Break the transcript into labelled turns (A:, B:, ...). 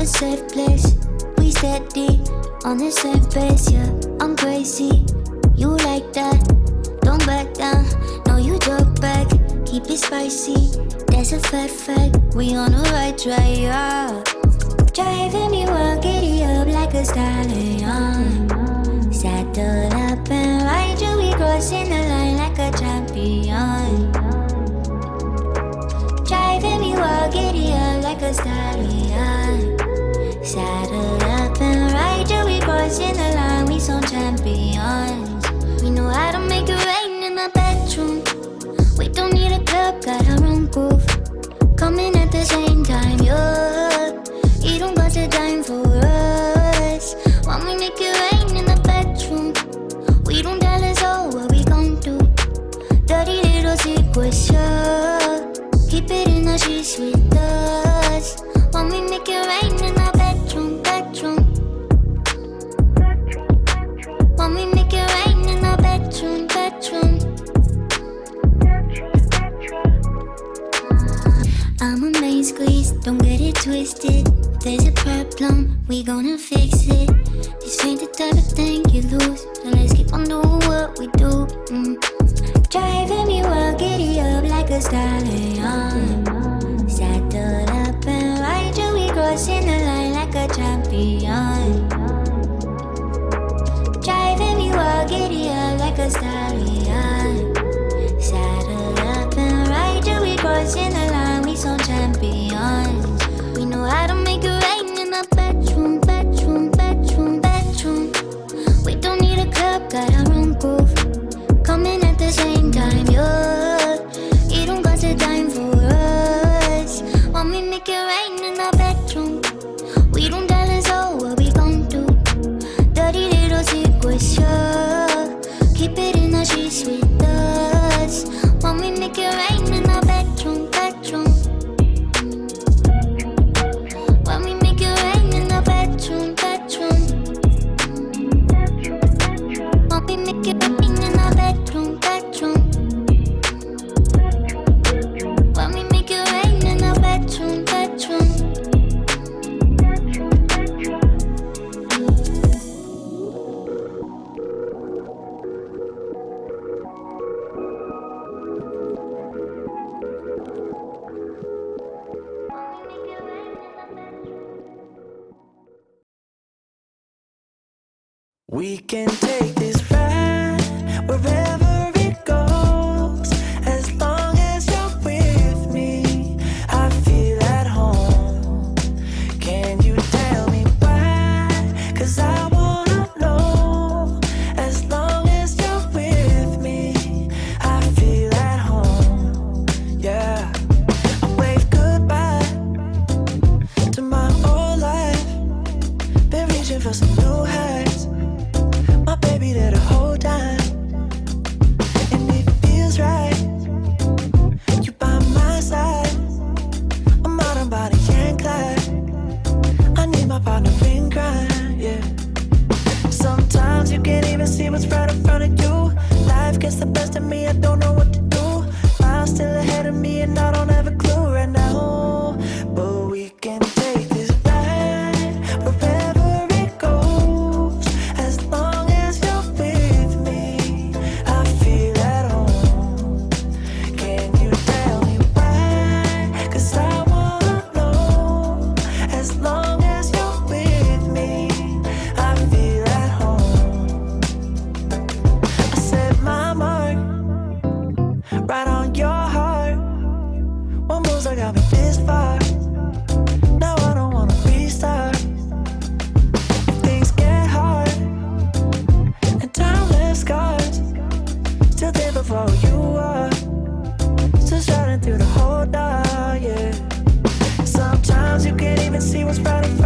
A: a safe place. We steady on the same pace, yeah. I'm crazy, you like that. Don't back down, no you joke back. Keep it spicy, that's a fact. We on the right track, yeah. Driving me wild, giddy up like a stallion. Saddle up and ride you, we crossing the line like a champion. Driving me wild, giddy up like a stallion. Saddle up and ride you, we crossing the line, we some champions. We know how to make it rain in the bedroom. We don't need a club, got our own groove. Coming at the same time, yeah. You don't got a dime for us. When we make it rain in the bedroom, we don't tell us all what we gon' do. Dirty little secrets, yeah. Keep it in the sheets with us. When we make it rain in the bedroom. When we make it rain in the bedroom. I'm a main squeeze, don't get it twisted. There's a problem, we gonna fix it. This ain't the type of thing you lose, so let's keep on doing what we do. Driving me wild, giddy up like a stallion. Saddle up and ride you, we crossing the line like a champion. Driving me wild, giddy up like a stallion. Saddle up and ride you, we crossing the line, we some champions. We know how to make it rain in the bedroom. We don't need a club, got our own groove. Coming at the same time, yeah. You don't got a dime for us. When we make it rain in the bedroom, we don't tell us all what we gon' do. Dirty little secrets, yeah. Keep it in the sheets with us. When we make it rain in the bedroom. When we make it rain in the bedroom. When we make it rain in the bedroom. When we make it rain in the bedroom.
B: We can take this ride wherever it goes. As long as you're with me, I feel at home. Can you tell me why? 'Cause I wanna know. As long as you're with me, I feel at home. Yeah, I wave goodbye to my old life. Been reaching for some new heights. My baby there the whole time, and it feels right. You by my side, I'm out on body and Clyde. I need my partner in crime, yeah. Sometimes you can't even see what's right in front of you. Life gets the best of me, I don't know what to do. Miles still ahead of me and I don't have a clue right now. But we can take this ride wherever it goes. As long as you're with me, I feel at home. Can you tell me why? 'Cause I wanna know. As long as you're with me, I feel at home. I set my mark right on your heart. One moves I got me this far. Now I don't wanna restart. If things get hard and time left scars, still there before you are. Still shining through the whole dark, yeah. Sometimes you can't even see what's right in front